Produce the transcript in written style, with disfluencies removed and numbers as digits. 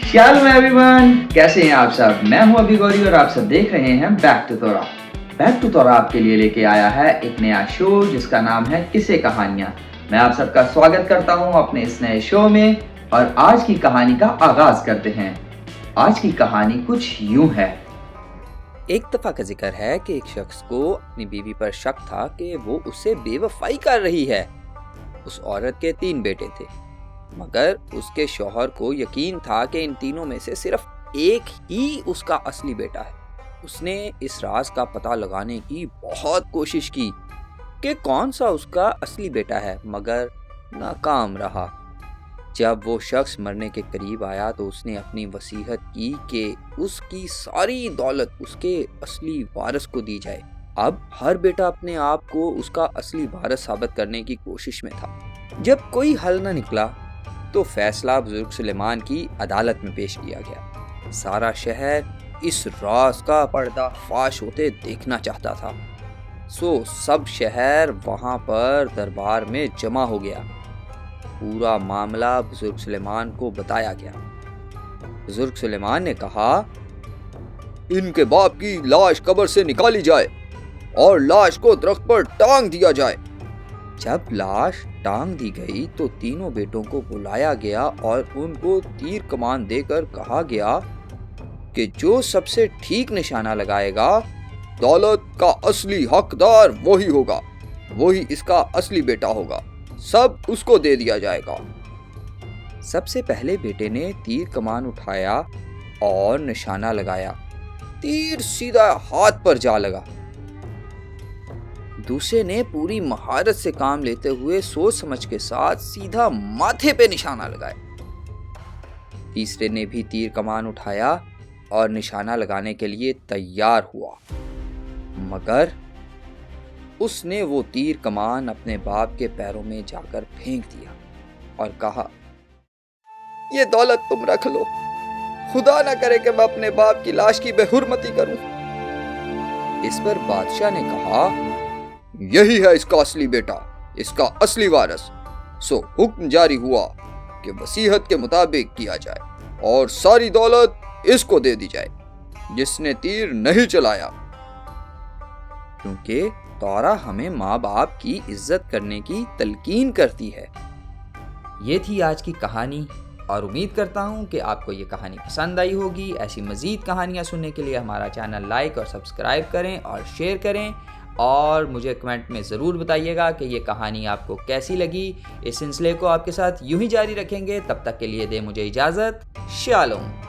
Shalom everyone, कैसे हैं आप सब। मैं हूं अभी गौरी और आप सब देख रहे हैं बैक टू तोरा। बैक टू तोरा आपके लिए लेके आया है एक नया शो जिसका नाम है किस्से कहानियां। मैं आप सबका स्वागत करता हूं अपने इस नए शो में और आज की कहानी का आगाज करते हैं। आज की कहानी कुछ यूं है। एक दफा का जिक्र है कि एक शख्स को अपनी बीवी पर शक था कि वो उससे बेवफाई कर रही है। उस औरत के 3 बेटे थे, मगर उसके शौहर को यकीन था कि इन तीनों में से सिर्फ एक ही उसका असली बेटा है। उसने इस राज का पता लगाने की बहुत कोशिश की कि कौन सा उसका असली बेटा है, मगर नाकाम रहा। जब वो शख्स मरने के करीब आया तो उसने अपनी वसीयत की कि उसकी सारी दौलत उसके असली वारिस को दी जाए। अब हर बेटा अपने आप को उसका असली वारिस साबित करने की कोशिश में था। जब कोई हल न निकला तो फैसला बुजुर्ग सुलेमान की अदालत में पेश किया गया। सारा शहर इस राज का पर्दाफाश होते देखना चाहता था, सो सब शहर वहां पर दरबार में जमा हो गया। पूरा मामला बुजुर्ग सुलेमान को बताया गया। बुजुर्ग सुलेमान ने कहा, इनके बाप की लाश कब्र से निकाली जाए और लाश को दरख्त पर टांग दिया जाए। जब लाश टांग दी गई तो तीनों बेटों को बुलाया गया और उनको तीर कमान देकर कहा गया कि जो सबसे ठीक निशाना लगाएगा, दौलत का असली हकदार वही होगा, वही इसका असली बेटा होगा, सब उसको दे दिया जाएगा। सबसे पहले बेटे ने तीर कमान उठाया और निशाना लगाया। तीर सीधा हाथ पर जा लगा। दूसरे ने पूरी महारत से काम लेते हुए सोच समझ के साथ सीधा माथे पे निशाना लगाया। तीसरे ने भी तीर कमान उठाया और निशाना लगाने के लिए तैयार हुआ, मगर उसने वो तीर कमान अपने बाप के पैरों में जाकर फेंक दिया और कहा, ये दौलत तुम रख लो, खुदा ना करे कि मैं अपने बाप की लाश की बेहुरमती करूं। इस पर बादशाह ने कहा, यही है इसका असली बेटा, इसका असली वारिस। सो हुक्म जारी हुआ कि वसीयत के मुताबिक किया जाए और सारी दौलत इसको दे दी जाए जिसने तीर नहीं चलाया, क्योंकि तौरा हमें माँ बाप की इज्जत करने की तलकीन करती है। ये थी आज की कहानी और उम्मीद करता हूँ कि आपको ये कहानी पसंद आई होगी। ऐसी मज़ीद कहानियाँ सुनने के लिए हमारा चैनल लाइक और सब्सक्राइब करें और शेयर करें और मुझे कमेंट में ज़रूर बताइएगा कि ये कहानी आपको कैसी लगी। इस सिलसिले को आपके साथ यूं ही जारी रखेंगे। तब तक के लिए दे मुझे इजाज़त। शालोम।